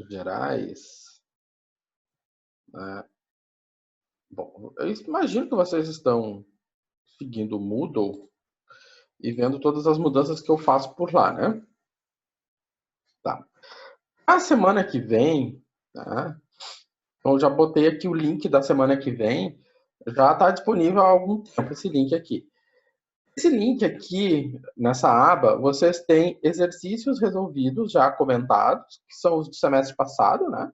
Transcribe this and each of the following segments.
gerais, né? Bom, eu imagino que vocês estão seguindo o Moodle e vendo todas as mudanças que eu faço por lá, né? Tá. A semana que vem, tá? Então, eu já botei aqui o link da semana que vem, já está disponível há algum tempo esse link aqui. Esse link aqui, nessa aba, vocês têm exercícios resolvidos já comentados, que são os do semestre passado, né?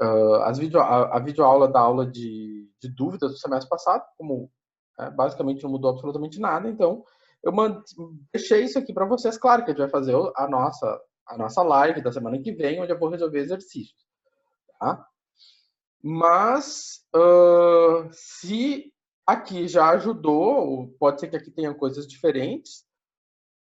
A videoaula da aula de dúvidas do semestre passado, como basicamente não mudou absolutamente nada, então eu deixei isso aqui para vocês. Claro que a gente vai fazer a nossa live da semana que vem, onde eu vou resolver exercícios. Tá? Mas se aqui já ajudou, pode ser que aqui tenha coisas diferentes,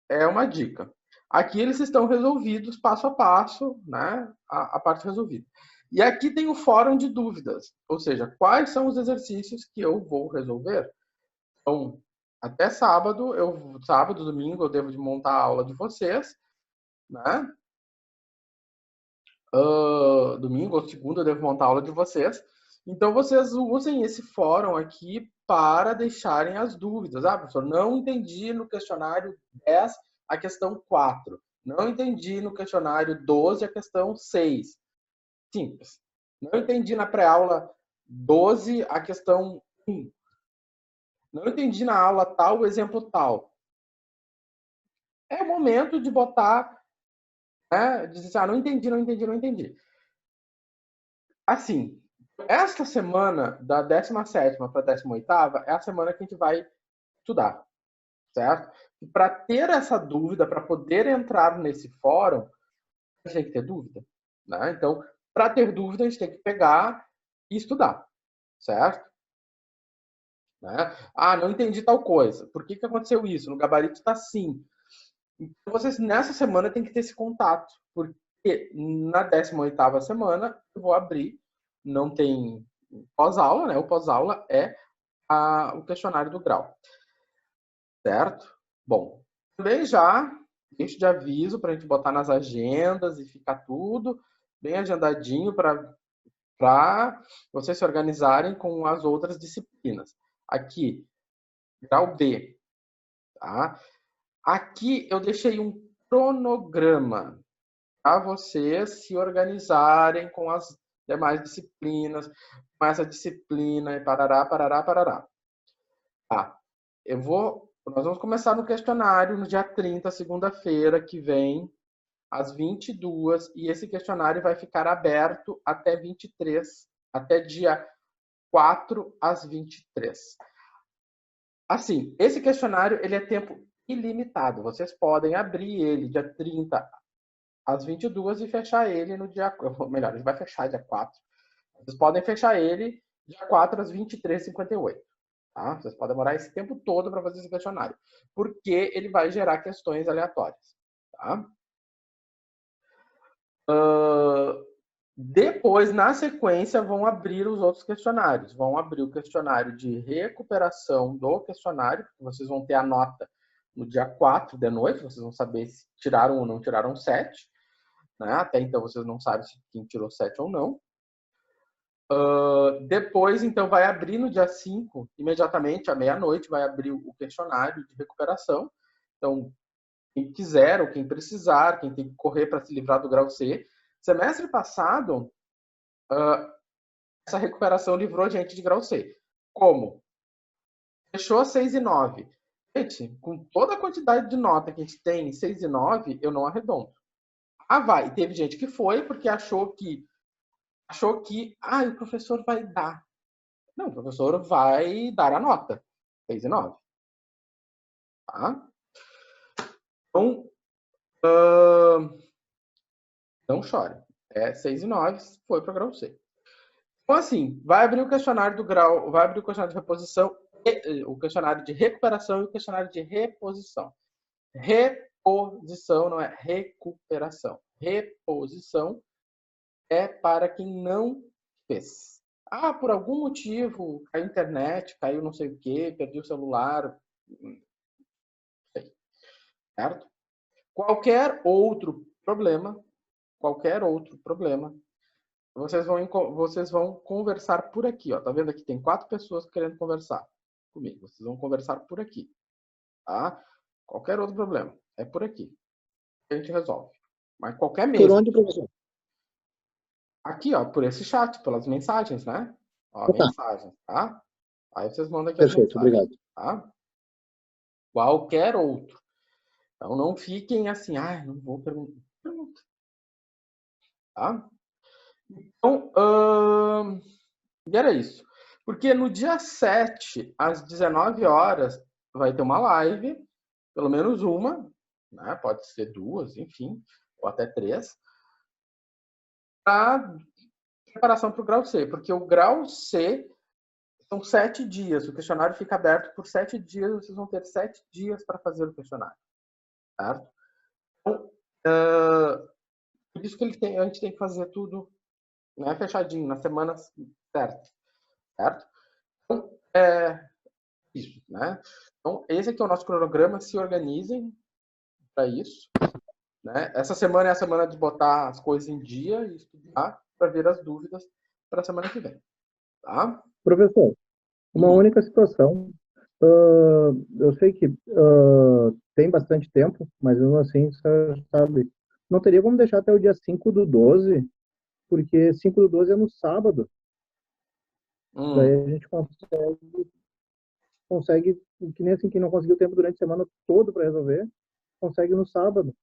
é uma dica. Aqui eles estão resolvidos passo a passo, né? A parte resolvida. E aqui tem o fórum de dúvidas, ou seja, quais são os exercícios que eu vou resolver. Então, até sábado, domingo, eu devo de montar a aula de vocês, né? Domingo ou segunda eu devo montar a aula de vocês. Então, vocês usem esse fórum aqui para deixarem as dúvidas. Ah, professor, não entendi no questionário 10 a questão 4. Não entendi no questionário 12 a questão 6. Simples. Não entendi na pré-aula 12 a questão 1. Não entendi na aula tal o exemplo tal. É o momento de botar, né? Dizer assim, não entendi, não entendi, não entendi. Assim, esta semana, da 17ª para a 18ª, é a semana que a gente vai estudar, certo? E para ter essa dúvida, para poder entrar nesse fórum, a gente tem que ter dúvida, né? Então, para ter dúvida, a gente tem que pegar e estudar, certo? Né? Ah, não entendi tal coisa. Por que aconteceu isso? No gabarito está assim. Então, vocês, nessa semana, tem que ter esse contato, porque na 18ª semana, eu vou abrir, não tem pós-aula, né? O pós-aula é o questionário do grau, certo? Bom, também já deixo de aviso para a gente botar nas agendas e ficar tudo bem agendadinho para vocês se organizarem com as outras disciplinas. Aqui, grau B, tá? Aqui eu deixei um cronograma para vocês se organizarem com as demais disciplinas, com essa disciplina e parará, parará, parará. Tá. Nós vamos começar no questionário no dia 30, segunda-feira que vem, às 22, e esse questionário vai ficar aberto até 23, até dia 4 às 23. Assim, esse questionário ele é tempo ilimitado. Vocês podem abrir ele dia 30 às 22 e fechar ele no dia, melhor, ele vai fechar dia 4. Vocês podem fechar ele dia 4 às 23h58. Tá? Vocês podem demorar esse tempo todo para fazer esse questionário, porque ele vai gerar questões aleatórias. Tá? Depois, na sequência, vão abrir os outros questionários. Vão abrir o questionário de recuperação do questionário, vocês vão ter a nota no dia 4 de noite, vocês vão saber se tiraram ou não tiraram 7. Né? Até então, vocês não sabem se quem tirou 7 ou não. Depois, então, vai abrir no dia 5, imediatamente, à meia-noite, vai abrir o questionário de recuperação. Então, quem quiser ou quem precisar, quem tem que correr para se livrar do grau C. Semestre passado, essa recuperação livrou a gente de grau C. Como? Fechou 6 e 9. Gente, com toda a quantidade de nota que a gente tem, 6 e 9, eu não arredondo. Vai. Teve gente que foi porque achou que o professor vai dar. Não, o professor vai dar a nota. 6 e 9. Tá? Então, não chore. 6 e 9, foi para o grau C. Então, assim, vai abrir o questionário do grau, vai abrir o questionário de reposição, o questionário de recuperação e o questionário de reposição. Reposição não é recuperação. Reposição é para quem não fez. Por algum motivo, caiu a internet, caiu não sei o quê, perdi o celular, certo? Qualquer outro problema, qualquer outro problema, vocês vão conversar por aqui, ó. Tá vendo aqui? Tem 4 pessoas querendo conversar comigo. Vocês vão conversar por aqui, tá? Qualquer outro problema, é por aqui. A gente resolve. Mas qualquer Por mesa. onde, professor? Aqui, ó, por esse chat, pelas mensagens, né? Ó, Tá. mensagens, tá? Aí vocês mandam aqui as Perfeito, mensagens, obrigado. tá? Qualquer outro. Então não fiquem assim, ah, não vou perguntar. Pergunta. Tá? Então, e era isso. Porque no dia 7, às 19 horas, vai ter uma live, pelo menos uma, né? Pode ser 2, enfim, ou até 3, para preparação para o grau C. Porque o grau C são 7 dias. O questionário fica aberto por 7 dias. Vocês vão ter 7 dias para fazer o questionário. Certo? Então, por isso que a gente tem que fazer tudo, né, fechadinho, nas semanas certas. Certo? Então, isso, né? Então, esse aqui é o nosso cronograma. Se organizem para isso. Né? Essa semana é a semana de botar as coisas em dia e estudar para ver as dúvidas para a semana que vem. Tá? Professor, uma única situação. Eu sei que tem bastante tempo, mas mesmo assim, você sabe, não teria como deixar até o dia 5/12, porque 5/12 é no sábado. Daí a gente consegue, que nem assim, quem não conseguiu tempo durante a semana todo para resolver, consegue no sábado.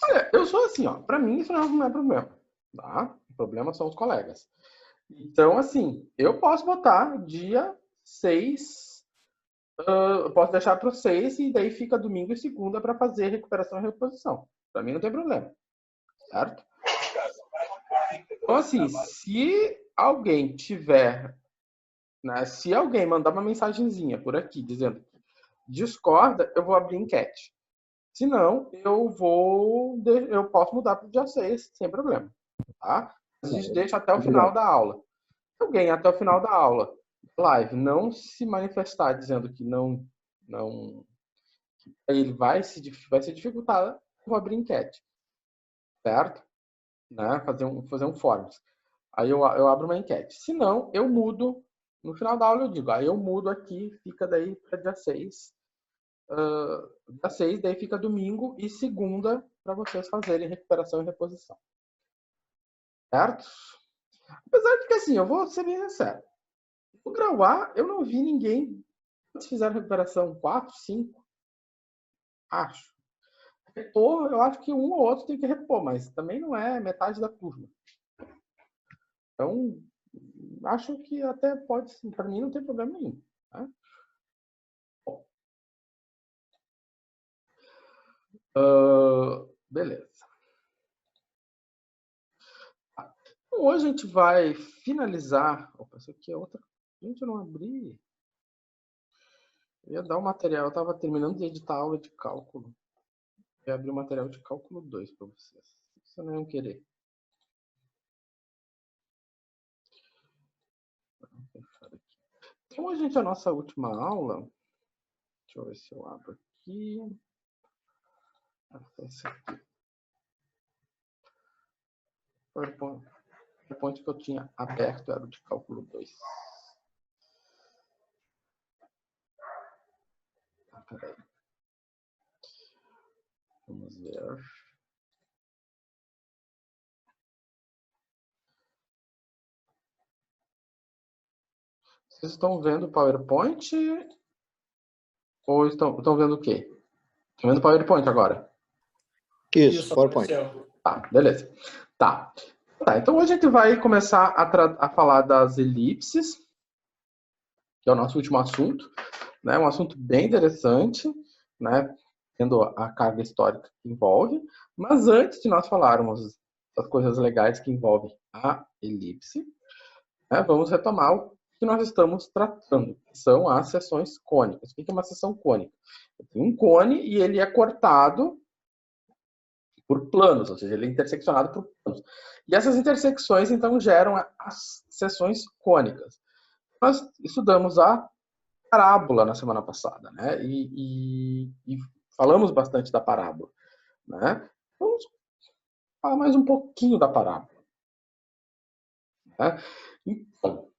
Olha, eu sou assim, ó. Para mim isso não é problema. Tá? O problema são os colegas. Então, assim, eu posso botar dia 6, eu posso deixar para o 6 e daí fica domingo e segunda para fazer recuperação e reposição. Para mim não tem problema. Certo? Então, assim, se alguém tiver, né, se alguém mandar uma mensagenzinha por aqui dizendo que discorda, eu vou abrir enquete. Se não, eu posso mudar para o dia 6 sem problema. Tá? A gente deixa até o final Obrigado. da aula. Se alguém até o final da aula, live, não se manifestar dizendo que não ele vai ser dificultado, eu vou abrir enquete. Certo? Né? Fazer um forms. Aí eu abro uma enquete. Se não, eu mudo. No final da aula eu digo, aí eu mudo aqui, fica daí para dia 6. Dia 6, daí fica domingo e segunda para vocês fazerem recuperação e reposição. Certo? Apesar de que, assim, eu vou ser bem sincero. No grau A, eu não vi ninguém. Eles fizeram recuperação 4, 5, acho. Repor, eu acho que um ou outro tem que repor, mas também não é metade da turma. Então, acho que até pode, para mim não tem problema nenhum. Tá? Bom, beleza. Então, hoje a gente vai finalizar. Opa, isso aqui é outra. Gente, eu não abri. Eu ia dar o material. Eu estava terminando de editar a aula de cálculo. Eu ia abrir o material de cálculo 2 para vocês. Isso não iam querer. Então, hoje, gente, a nossa última aula. Deixa eu ver se eu abro aqui. Esse aqui. O ponto que eu tinha aberto era o de cálculo 2. Peraí. Vamos ver. Vocês estão vendo o PowerPoint ou estão vendo o quê? Estão vendo o PowerPoint agora? Isso, PowerPoint. Tá, beleza. Tá, então hoje a gente vai começar a falar das elipses, que é o nosso último assunto, né? Um assunto bem interessante, né? Tendo a carga histórica que envolve. Mas antes de nós falarmos das coisas legais que envolvem a elipse, né, vamos retomar o que nós estamos tratando, que são as seções cônicas. O que é uma seção cônica? Tem um cone e ele é cortado por planos, ou seja, ele é interseccionado por planos. E essas intersecções, então, geram as seções cônicas. Nós estudamos a parábola na semana passada, né? E falamos bastante da parábola, né? Vamos falar mais um pouquinho da parábola. Né? Então,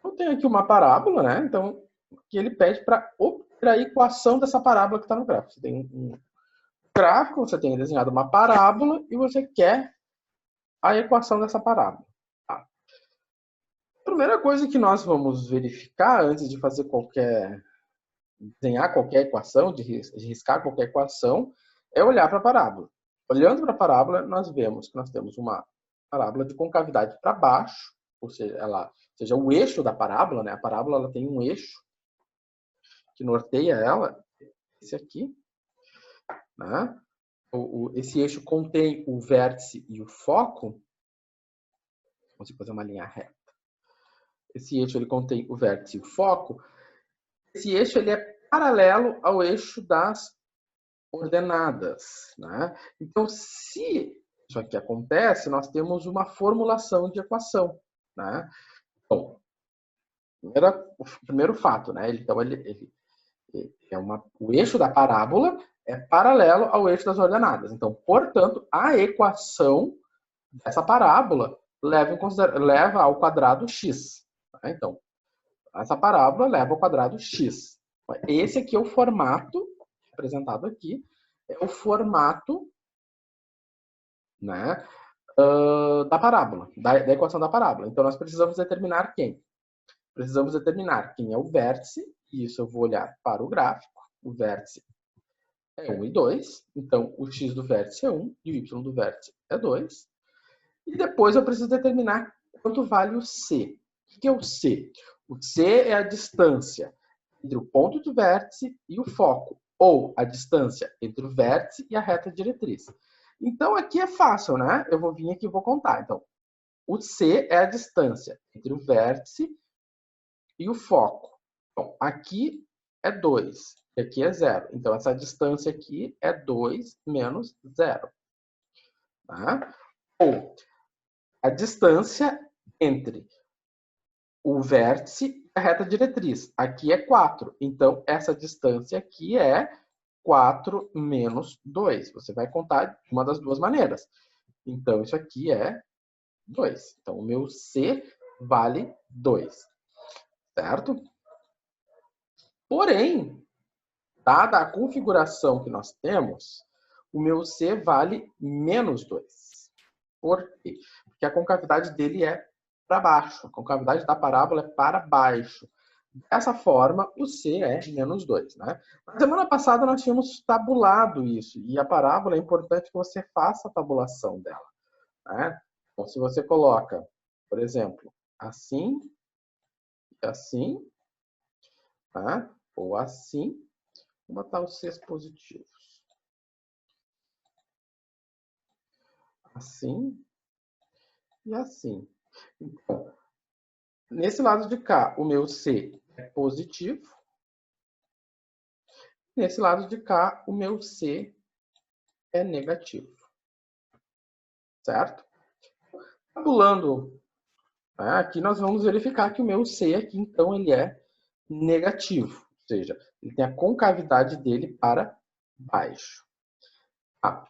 eu tenho aqui uma parábola, né? Então, que ele pede para obter a equação dessa parábola que está no gráfico. Você tem um gráfico, você tem desenhado uma parábola e você quer a equação dessa parábola. Tá? A primeira coisa que nós vamos verificar antes de fazer desenhar qualquer equação, de riscar qualquer equação, é olhar para a parábola. Olhando para a parábola, nós vemos que nós temos uma parábola de concavidade para baixo, ou seja, o eixo da parábola, né? A parábola ela tem um eixo que norteia ela, esse aqui, né? Esse eixo contém o vértice e o foco. Vamos fazer uma linha reta. Esse eixo ele contém o vértice e o foco. Esse eixo ele é paralelo ao eixo das ordenadas, né? Então, se isso aqui acontece, nós temos uma formulação de equação, né? Bom, o primeiro fato, né? Então, o eixo da parábola é paralelo ao eixo das ordenadas. Então, portanto, a equação dessa parábola leva ao quadrado x. Tá? Então, essa parábola leva ao quadrado x. Esse aqui é o formato apresentado aqui, é o formato, né, da parábola, da equação da parábola. Então, nós precisamos determinar quem? Precisamos determinar quem é o vértice, e isso eu vou olhar para o gráfico. O vértice é 1 e 2, então o x do vértice é 1 e o y do vértice é 2. E depois eu preciso determinar quanto vale o c. O que é o c? O c é a distância entre o ponto do vértice e o foco, ou a distância entre o vértice e a reta diretriz. Então, aqui é fácil, né? Eu vou vir aqui e vou contar. Então, o C é a distância entre o vértice e o foco. Então, aqui é 2 e aqui é 0. Então, essa distância aqui é 2 menos 0. Tá? Ou a distância entre o vértice e a reta diretriz. Aqui é 4. Então, essa distância aqui é 4 menos 2. Você vai contar de uma das duas maneiras. Então, isso aqui é 2. Então, o meu C vale 2. Certo? Porém, dada a configuração que nós temos, o meu C vale menos 2. Por quê? Porque a concavidade dele é para baixo. A concavidade da parábola é para baixo. Dessa forma, o C é menos 2. Né? Na semana passada, nós tínhamos tabulado isso. E a parábola é importante que você faça a tabulação dela. Né? Então, se você coloca, por exemplo, assim, assim, tá? Ou assim, vou botar os Cs positivos. Assim e assim. Então, nesse lado de cá, o meu C é positivo. Nesse lado de cá, o meu C é negativo. Certo? Tabulando, né, aqui nós vamos verificar que o meu C aqui, então, ele é negativo. Ou seja, ele tem a concavidade dele para baixo. Tá?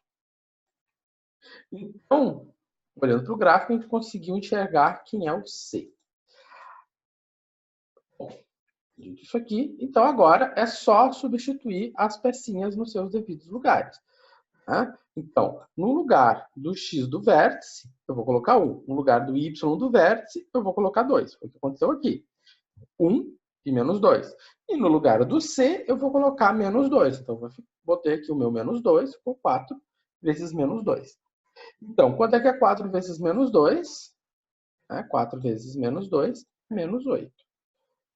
Então, olhando para o gráfico, a gente conseguiu enxergar quem é o C. Bom, dito isso aqui, então agora é só substituir as pecinhas nos seus devidos lugares. Né? Então, no lugar do x do vértice, eu vou colocar 1. No lugar do y do vértice, eu vou colocar 2. Foi o que aconteceu aqui. 1 e menos 2. E no lugar do c, eu vou colocar menos 2. Então, eu botei aqui o meu menos 2, ficou 4 vezes menos 2. Então, quanto é que é 4 vezes menos 2? 4 vezes menos 2, menos 8.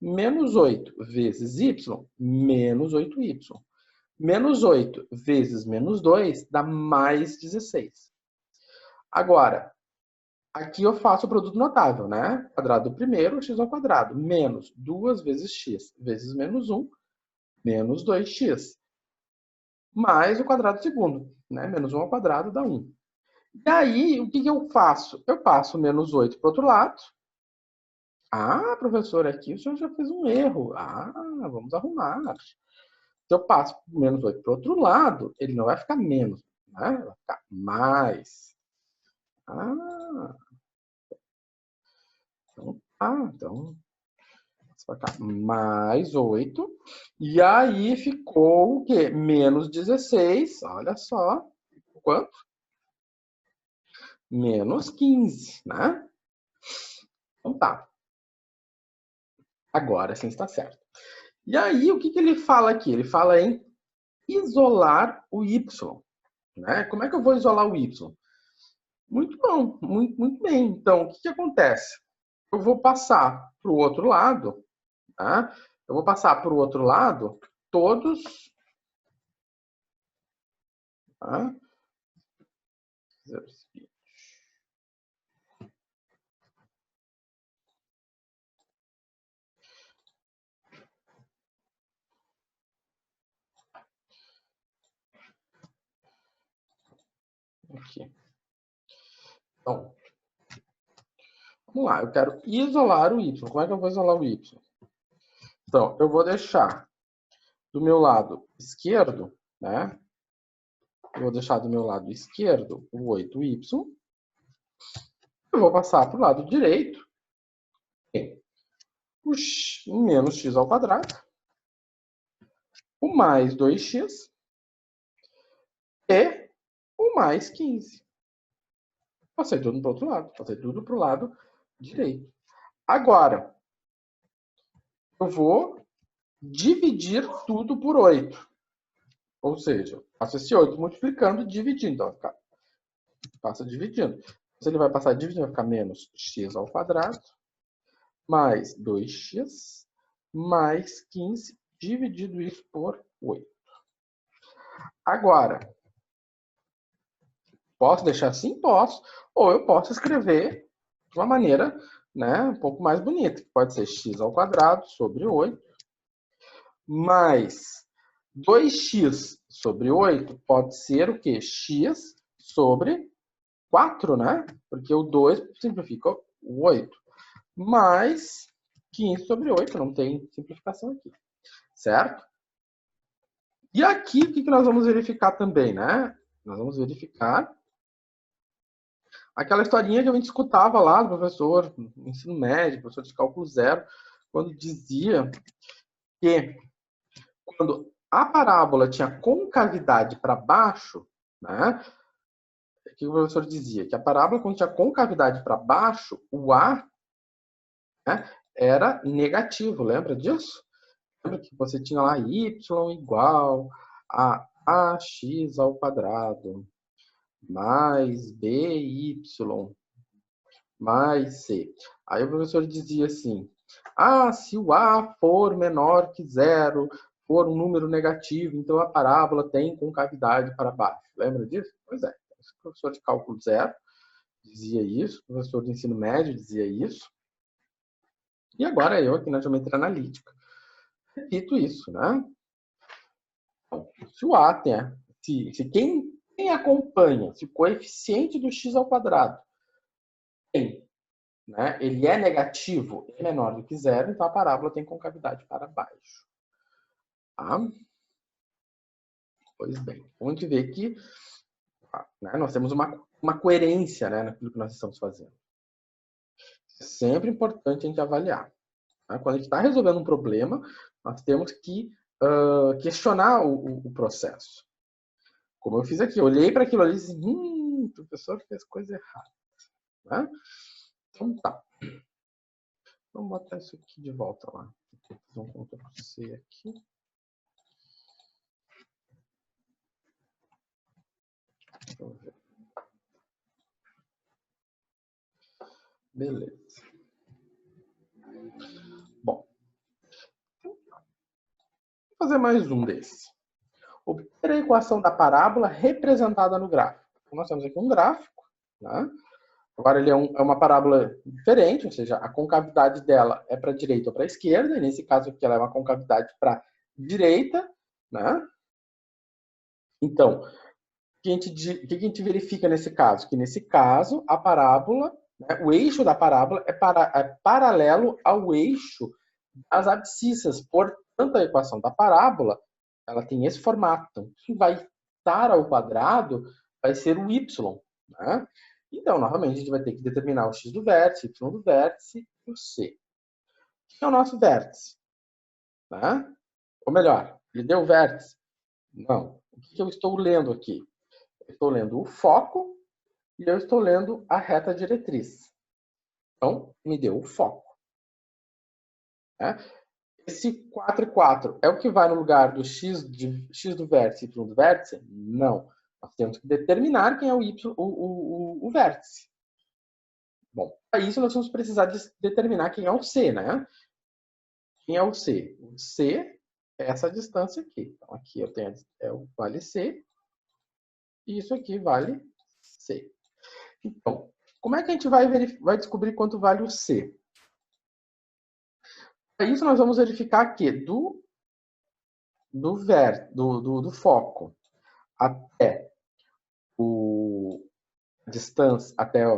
Menos 8 vezes y, menos 8y. Menos 8 vezes menos 2 dá mais 16. Agora, aqui eu faço o produto notável, né? Quadrado do primeiro, x ao quadrado, menos 2 vezes x vezes menos 1, menos 2x. Mais o quadrado do segundo, né? Menos 1 ao quadrado dá 1. E aí, o que eu faço? Eu passo menos 8 para o outro lado. Ah, professor, aqui o senhor já fez um erro. Ah, vamos arrumar. Se eu passo menos 8 para o outro lado, ele não vai ficar menos, né? Vai ficar mais. Ah, então pra cá, mais 8. E aí ficou o quê? Menos 16. Olha só. Quanto? Menos 15, né? Então tá. Agora sim está certo. E aí, o que ele fala aqui? Ele fala em isolar o y. Né? Como é que eu vou isolar o y? Muito bom, muito bem. Então, o que acontece? Eu vou passar para o outro lado, tá? Eu vou passar para o outro lado todos, tá? Aqui. Então, vamos lá. Eu quero isolar o y. Como é que eu vou isolar o y? Então, eu vou deixar do meu lado esquerdo, né? Eu vou deixar do meu lado esquerdo o 8y. Eu vou passar para o lado direito o menos x ao quadrado, o mais 2x e o mais 15. Passei tudo para o outro lado. Passei tudo para o lado direito. Agora, eu vou dividir tudo por 8. Ou seja, faço esse 8 multiplicando e dividindo. Ó, passa dividindo. Se ele vai passar dividindo, vai ficar menos x ao quadrado, mais 2x, mais 15, dividido isso por 8. Agora, posso deixar assim? Posso. Ou eu posso escrever de uma maneira, né, um pouco mais bonita. Pode ser x ao quadrado sobre 8, mais 2x sobre 8 pode ser o quê? X sobre 4, né? Porque o 2 simplifica o 8. Mais 15 sobre 8, não tem simplificação aqui. Certo? E aqui, o que nós vamos verificar também, né? Nós vamos verificar aquela historinha que a gente escutava lá do professor no ensino médio, professor de cálculo zero, quando dizia que quando a parábola tinha concavidade para baixo, né? O que o professor dizia? Que a parábola, quando tinha concavidade para baixo, o A, né, era negativo. Lembra disso? Lembra que você tinha lá y igual a ax ao quadrado mais by mais c. Aí o professor dizia assim, se o a for menor que zero, for um número negativo, então a parábola tem concavidade para baixo. Lembra disso? Pois é. O professor de cálculo zero dizia isso, o professor de ensino médio dizia isso. E agora eu aqui na geometria analítica repito isso, né? Então, se o a tem, se quem acompanha, se o coeficiente do x ao quadrado tem, né, ele é negativo e menor do que zero, então a parábola tem concavidade para baixo. Tá? Pois bem, a gente vê que né, nós temos uma coerência, né, naquilo que nós estamos fazendo. É sempre importante a gente avaliar. Tá? Quando a gente está resolvendo um problema, nós temos que questionar o processo. Como eu fiz aqui, eu olhei para aquilo ali e disse, o professor fez coisa errada. Né? Então tá. Vamos botar isso aqui de volta lá. Vou fazer um Ctrl+C aqui. Deixa eu ver. Beleza. Bom. Vou fazer mais um desse. Obter a equação da parábola representada no gráfico. Então, nós temos aqui um gráfico. Né? Agora ele é uma parábola diferente, ou seja, a concavidade dela é para a direita ou para a esquerda. E nesse caso aqui ela é uma concavidade para a direita. Né? Então, o que a gente verifica nesse caso? Que nesse caso a parábola, né, o eixo da parábola é paralelo ao eixo das abscissas. Portanto, a equação da parábola ela tem esse formato. Então, o que vai estar ao quadrado vai ser o y. Né? Então, novamente, a gente vai ter que determinar o x do vértice, y do vértice e o c. O que é o nosso vértice? Tá? Ou melhor, ele deu vértice? Não. O que eu estou lendo aqui? Eu estou lendo o foco e eu estou lendo a reta diretriz. Então, me deu o foco. Né? Esse 4 e 4 é o que vai no lugar do x do vértice e y do vértice? Não. Nós temos que determinar quem é o vértice. Bom, para isso nós vamos precisar determinar quem é o C, né? Quem é o C? O C é essa distância aqui. Então, aqui eu tenho o vale C e isso aqui vale C. Então, como é que a gente vai descobrir quanto vale o C? Para isso, nós vamos verificar que do foco até a distância, até a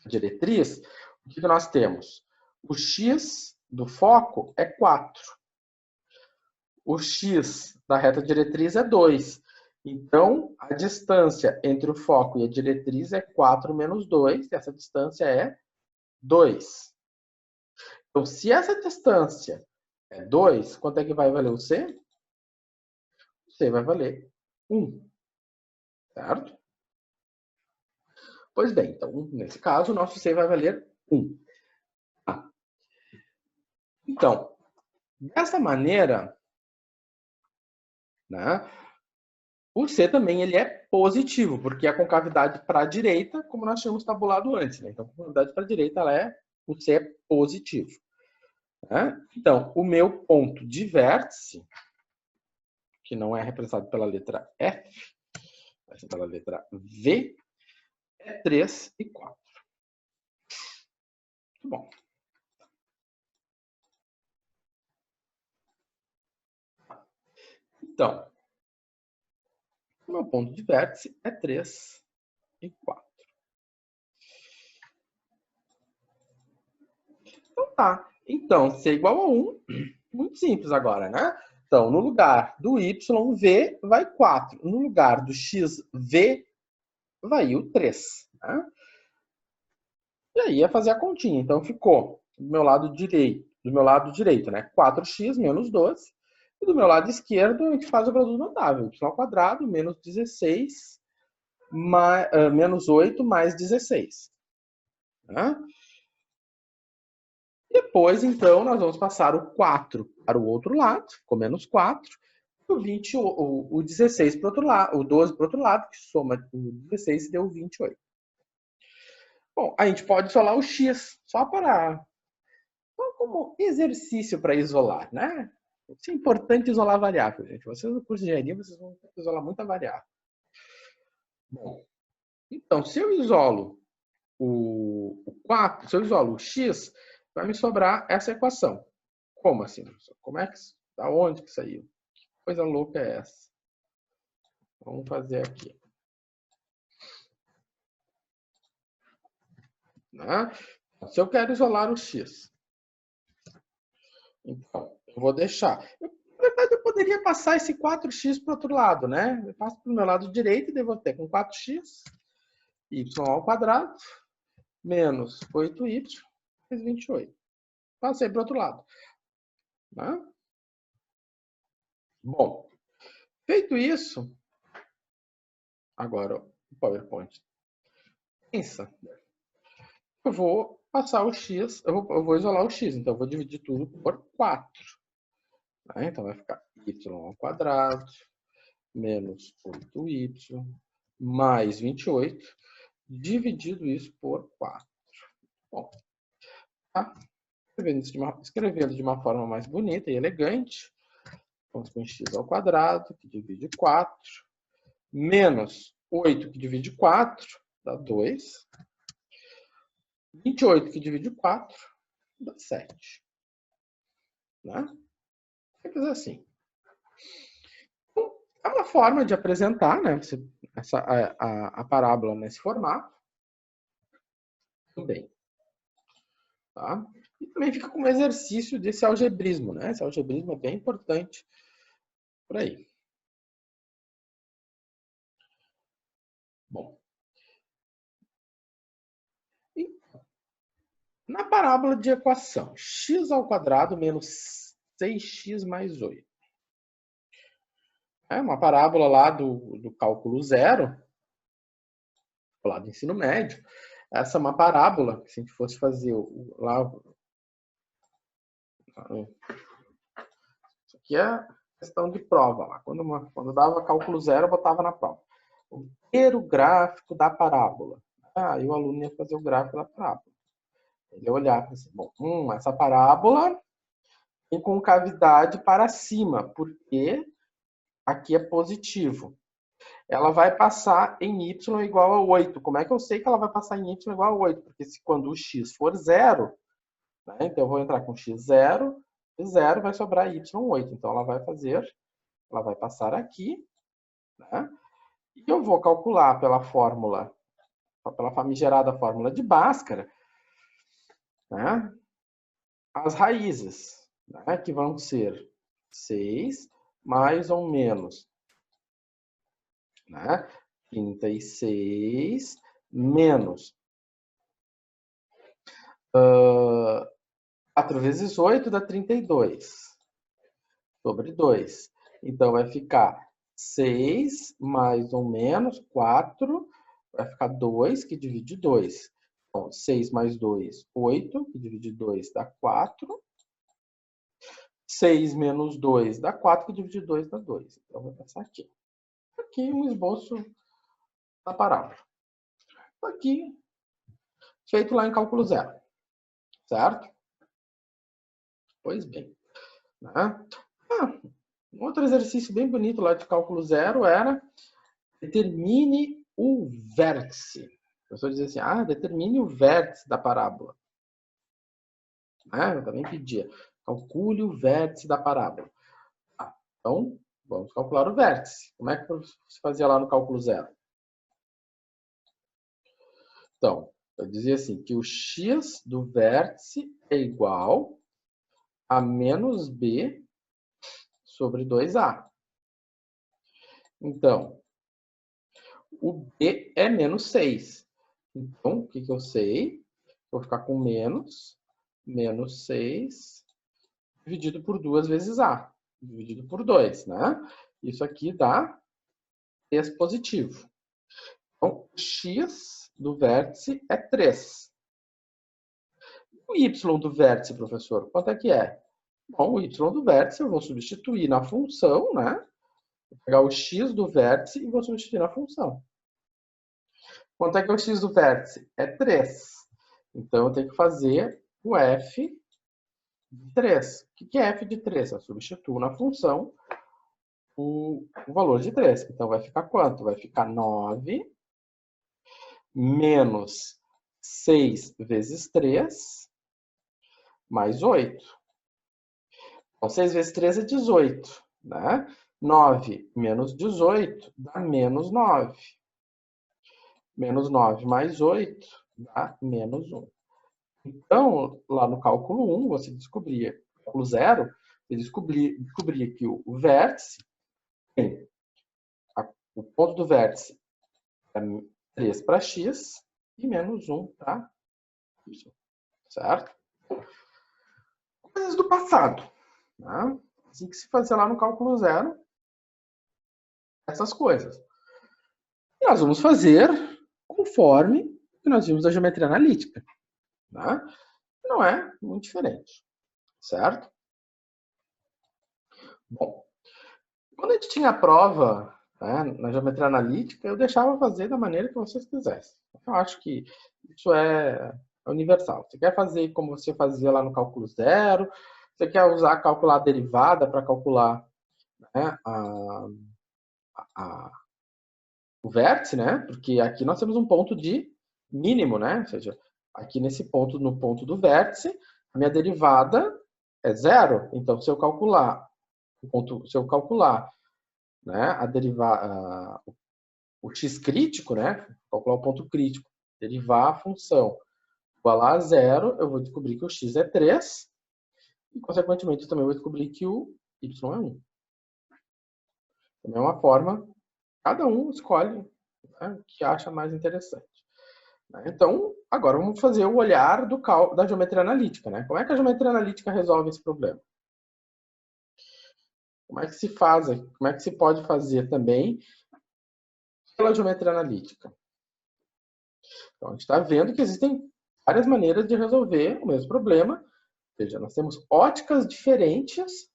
diretriz, o que nós temos? O x do foco é 4. O x da reta diretriz é 2. Então, a distância entre o foco e a diretriz é 4 menos 2, e essa distância é 2. Então, se essa distância é 2, quanto é que vai valer o C? O C vai valer 1. Certo? Pois bem, então, nesse caso, o nosso C vai valer 1. Então, dessa maneira, né, o C também ele é positivo, porque a concavidade para a direita, como nós tínhamos tabulado antes. Né? Então, a concavidade para a direita, o C é positivo. Né? Então, o meu ponto de vértice, que não é representado pela letra F, vai ser pela letra V, é 3 e 4. Muito bom. Então, o meu ponto de vértice é 3 e 4. Então tá. Então, C igual a 1, muito simples agora, né? Então, no lugar do YV vai 4. No lugar do XV vai o 3. Né? E aí é fazer a continha. Então ficou do meu lado direito, né? 4x menos 12. E do meu lado esquerdo a gente faz o produto notável. Y ao quadrado menos 16 menos 8 mais 16. Né? Depois, então, nós vamos passar o 4 para o outro lado, ficou menos 4. O 16 para o outro lado, o 12 para o outro lado, que soma o 16 e deu 28. Bom, a gente pode isolar o x, só como exercício para isolar, né? Isso é importante isolar variável, gente. Vocês no curso de engenharia, vocês vão ter que isolar muita variável. Bom, então, se eu isolo o 4, se eu isolo o x, vai me sobrar essa equação. Como assim? Como é que, da onde que saiu? Que coisa louca é essa? Vamos fazer aqui. Né? Se eu quero isolar o x, então, eu vou deixar. Na verdade, eu poderia passar esse 4x para o outro lado, né? Eu passo para o meu lado direito e devo ter com 4x, y ao quadrado, menos 8y, mais 28. Passei para o outro lado. Né? Bom, feito isso, agora o PowerPoint pensa. Eu vou passar o x, eu vou isolar o x, então eu vou dividir tudo por 4. Né? Então vai ficar y ao quadrado, menos 8y, mais 28, dividido isso por 4. Bom, tá? Escrevendo de uma forma mais bonita e elegante, vamos com x ao quadrado, que divide 4, menos 8, que divide 4, dá 2. 28, que divide 4, dá 7. Né? Simples assim. Então, é uma forma de apresentar, né, a parábola nesse formato. Também. Tá? E também fica como exercício desse algebrismo. Né? Esse algebrismo é bem importante por aí. Bom, Na parábola de equação, x² menos 6x mais 8. É uma parábola lá do cálculo zero, lá do ensino médio. Essa é uma parábola, se a gente fosse fazer lá... Isso aqui é questão de prova lá. Quando dava cálculo zero, eu botava na prova. Ter o gráfico da parábola. Aí o aluno ia fazer o gráfico da parábola. Ele ia olhar para assim, bom, essa parábola tem concavidade para cima, porque aqui é positivo. Ela vai passar em y igual a 8. Como é que eu sei que ela vai passar em y igual a 8? Porque quando o x for zero, né, então eu vou entrar com x0, e 0 vai sobrar y8. Então ela vai passar aqui, né? E eu vou calcular pela famigerada fórmula de Bhaskara, né, as raízes, né, que vão ser 6 mais ou menos, né, 36 menos 4 vezes 8 dá 32 sobre 2. Então vai ficar 6 mais ou menos 4, vai ficar 2, que divide 2. Então, 6 mais 2, 8, que divide 2 dá 4. 6 menos 2 dá 4, que divide 2 dá 2. Então, vou passar aqui. Aqui um esboço da parábola. Aqui, feito lá em cálculo zero. Certo? Pois bem. Né? Um outro exercício bem bonito lá de cálculo zero era determine o vértice. A pessoa dizia assim, determine o vértice da parábola. Eu também pedia, calcule o vértice da parábola. Então, vamos calcular o vértice. Como é que se fazia lá no cálculo zero? Então, eu dizia assim, que o x do vértice é igual a menos b sobre 2a. Então, o b é menos 6. Então, o que eu sei? Vou ficar com menos 6 dividido por 2 vezes a, dividido por 2, né? Isso aqui dá 3 positivo. Então, x do vértice é 3. O y do vértice, professor, quanto é que é? Bom, o y do vértice eu vou substituir na função, né? Vou pegar o x do vértice e vou substituir na função. Quanto é que é o x do vértice? É 3. Então, eu tenho que fazer o f de 3. O que é f de 3? Eu substituo na função o valor de 3. Então, vai ficar quanto? Vai ficar 9 menos 6 vezes 3 mais 8. Então, 6 vezes 3 é 18. Né? 9 menos 18 dá menos 9. Menos 9 mais 8 dá menos 1. Então, lá no cálculo 1, você descobria, cálculo 0, você descobria que o vértice tem, o ponto do vértice é 3 para x e menos 1 para y. Certo? Coisas do passado. Né? Assim que se fazia lá no cálculo 0, essas coisas. E nós vamos fazer conforme o que nós vimos da geometria analítica. Né? Não é muito diferente. Certo? Bom, quando a gente tinha a prova, né, na geometria analítica, eu deixava fazer da maneira que vocês quisessem. Eu acho que isso é universal. Você quer fazer como você fazia lá no cálculo zero, você quer calcular a derivada para calcular, né, o vértice, né? Porque aqui nós temos um ponto de mínimo, né? Ou seja, aqui nesse ponto, no ponto do vértice, a minha derivada é zero. Então, se eu calcular né, o x crítico, né, calcular o ponto crítico, derivar a função igual a zero, eu vou descobrir que o x é 3 e, consequentemente, eu também vou descobrir que o y é 1. Também é uma forma, cada um escolhe, né, o que acha mais interessante. Então, agora vamos fazer o olhar da geometria analítica, né? Como é que a geometria analítica resolve esse problema? Como é que se faz? Como é que se pode fazer também pela geometria analítica? Então, a gente está vendo que existem várias maneiras de resolver o mesmo problema. Ou seja, nós temos óticas diferentes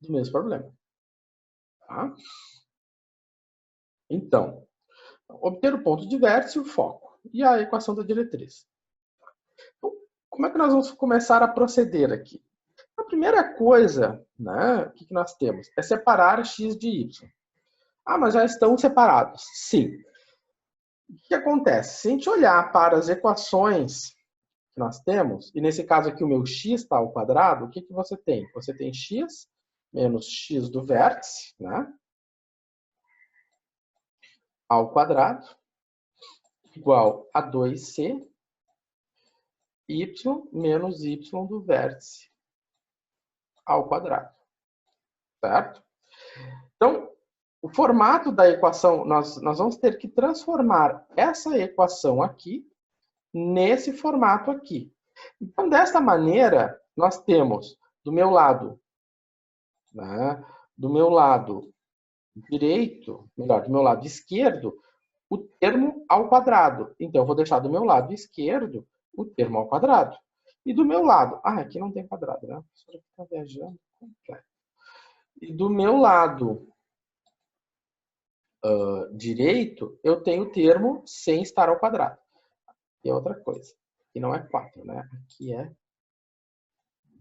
do mesmo problema. Tá? Então, obter o ponto de vértice e o foco. E a equação da diretriz. Então, como é que nós vamos começar a proceder aqui? A primeira coisa, né, que nós temos é separar x de y. Ah, mas já estão separados. Sim. O que acontece? Se a gente olhar para as equações que nós temos, e nesse caso aqui o meu x está ao quadrado, o que você tem? Você tem x menos x do vértice, né, ao quadrado, igual a 2c, y menos y do vértice ao quadrado. Certo? Então, o formato da equação, nós vamos ter que transformar essa equação aqui nesse formato aqui. Então, desta maneira, nós temos do meu lado, né, do meu lado direito, melhor, do meu lado esquerdo, o termo ao quadrado. Então, eu vou deixar do meu lado esquerdo o termo ao quadrado. E do meu lado, aqui não tem quadrado, né? A professora fica viajando completo. E do meu lado direito, eu tenho o termo sem estar ao quadrado. E outra coisa, aqui não é 4, né? Aqui é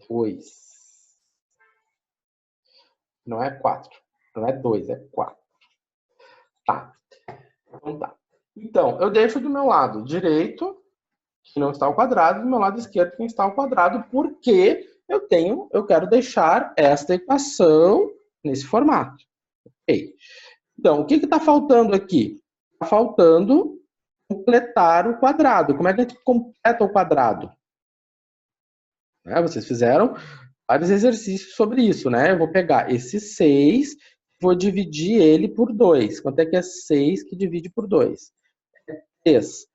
2. Não é 4. Não é 2, é 4. Tá. Então tá. Então, eu deixo do meu lado direito, que não está ao quadrado, do meu lado esquerdo, que está ao quadrado, porque eu quero deixar esta equação nesse formato. Ok. Então, o que está faltando aqui? Está faltando completar o quadrado. Como é que a gente completa o quadrado? Vocês fizeram vários exercícios sobre isso, né? Eu vou pegar esse 6, vou dividir ele por 2. Quanto é que é 6 que divide por 2? É 3.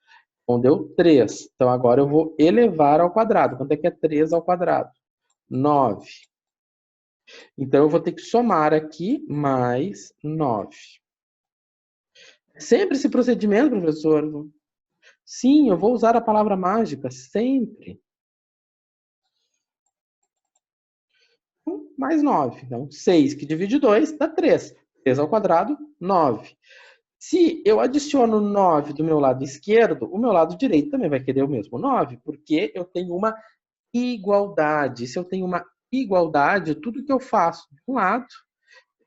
Então, deu 3. Então, agora eu vou elevar ao quadrado. Quanto é que é 3 ao quadrado? 9. Então, eu vou ter que somar aqui mais 9. Sempre esse procedimento, professor? Sim, eu vou usar a palavra mágica, sempre. Mais 9. Então, 6 que divide 2 dá 3. 3 ao quadrado, 9. Se eu adiciono 9 do meu lado esquerdo, o meu lado direito também vai querer o mesmo 9, porque eu tenho uma igualdade. Se eu tenho uma igualdade, tudo que eu faço de um lado,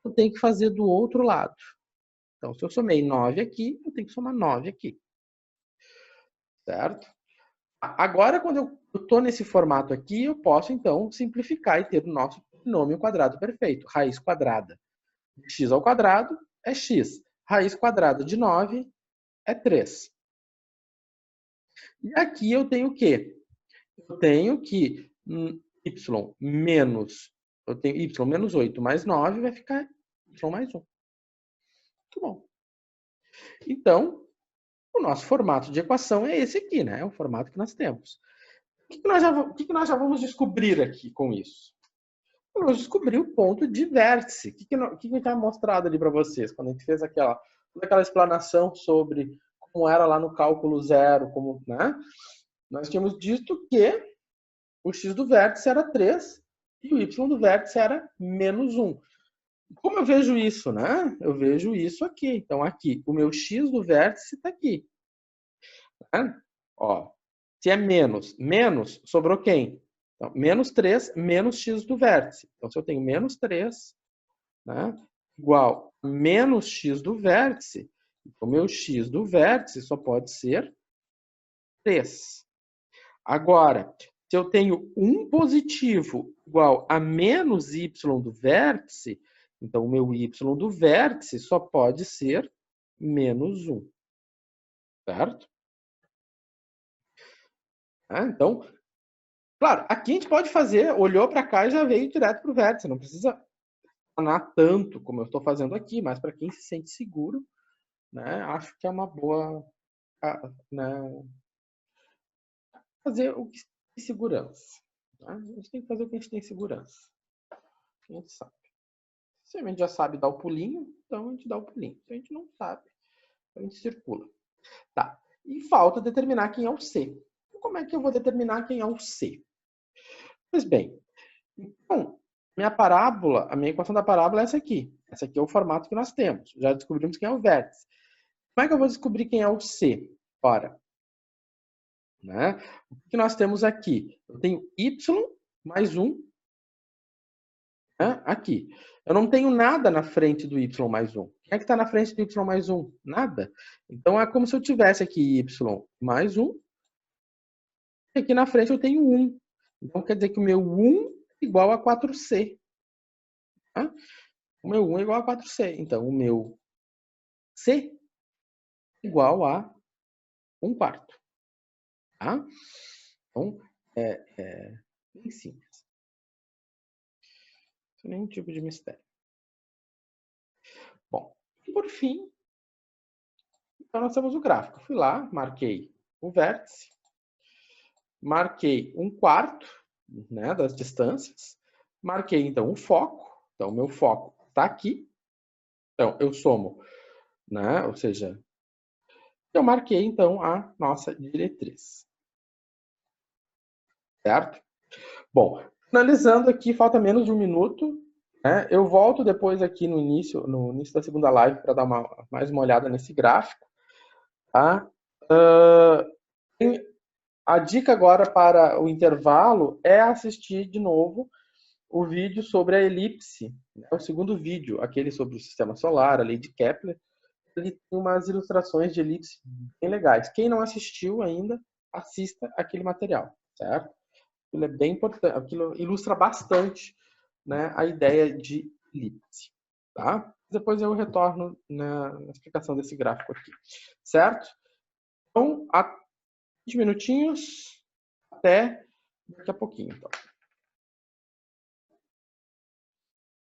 eu tenho que fazer do outro lado. Então, se eu somei 9 aqui, eu tenho que somar 9 aqui. Certo? Agora, quando eu estou nesse formato aqui, eu posso, então, simplificar e ter o nosso polinômio quadrado perfeito. Raiz quadrada de x ao quadrado é x. Raiz quadrada de 9 é 3. E aqui eu tenho o quê? Eu tenho que y menos 8 mais 9 vai ficar y mais 1. Muito bom. Então, o nosso formato de equação é esse aqui, né? É o formato que nós temos. O que nós já vamos descobrir aqui com isso? Vamos descobrir o ponto de vértice. O que a gente tinha mostrado ali para vocês, quando a gente fez aquela explanação sobre como era lá no cálculo zero, né? Nós tínhamos dito que o x do vértice era 3 e o y do vértice era menos 1. Como eu vejo isso, né? Eu vejo isso aqui. Então, aqui, o meu x do vértice está aqui. Né? Ó, se é menos, sobrou quem? Então, menos 3 menos x do vértice. Então, se eu tenho menos 3, né, igual a menos x do vértice, o meu x do vértice só pode ser 3. Agora, se eu tenho um positivo igual a menos y do vértice, então o meu y do vértice só pode ser menos 1. Certo? Então, claro, aqui a gente pode fazer, olhou para cá e já veio direto para o vértice. Não precisa planar tanto como eu estou fazendo aqui, mas para quem se sente seguro, né, acho que é uma boa né, fazer o que tem segurança. Tá? A gente tem que fazer o que a gente tem segurança. A gente sabe. Se a gente já sabe dar o pulinho, então a gente dá o pulinho. Se a gente não sabe, a gente circula. Tá. E falta determinar quem é o C. Como é que eu vou determinar quem é o C? Pois bem, então, minha parábola, a minha equação da parábola é essa aqui. Esse aqui é o formato que nós temos. Já descobrimos quem é o vértice. Como é que eu vou descobrir quem é o C? Ora, né? O que nós temos aqui? Eu tenho y mais 1, né? Aqui. Eu não tenho nada na frente do y mais 1. Quem é que está na frente do y mais 1? Nada. Então, é como se eu tivesse aqui y mais 1. E aqui na frente eu tenho 1. Então, quer dizer que o meu 1 é igual a 4c. Tá? O meu 1 é igual a 4c. Então, o meu c é igual a 1/4. Tá? Então, é bem simples. Sem nenhum tipo de mistério. Bom, e por fim, então nós temos o gráfico. Fui lá, marquei o vértice, marquei 1/4, né, das distâncias, marquei então o foco. Então, o meu foco está aqui. Então, eu somo, né, ou seja, eu marquei então a nossa diretriz. Certo? Bom, finalizando aqui, falta menos de 1 minuto. Né? Eu volto depois aqui no início da segunda live para dar mais uma olhada nesse gráfico. Tá? A dica agora para o intervalo é assistir de novo o vídeo sobre a elipse, né? O segundo vídeo, aquele sobre o sistema solar, a lei de Kepler. Ele tem umas ilustrações de elipse bem legais. Quem não assistiu ainda, assista aquele material, certo? Aquilo é bem importante, aquilo ilustra bastante, né, a ideia de elipse, tá? Depois eu retorno na explicação desse gráfico aqui, certo? Então, há 20 minutinhos, até daqui a pouquinho, então.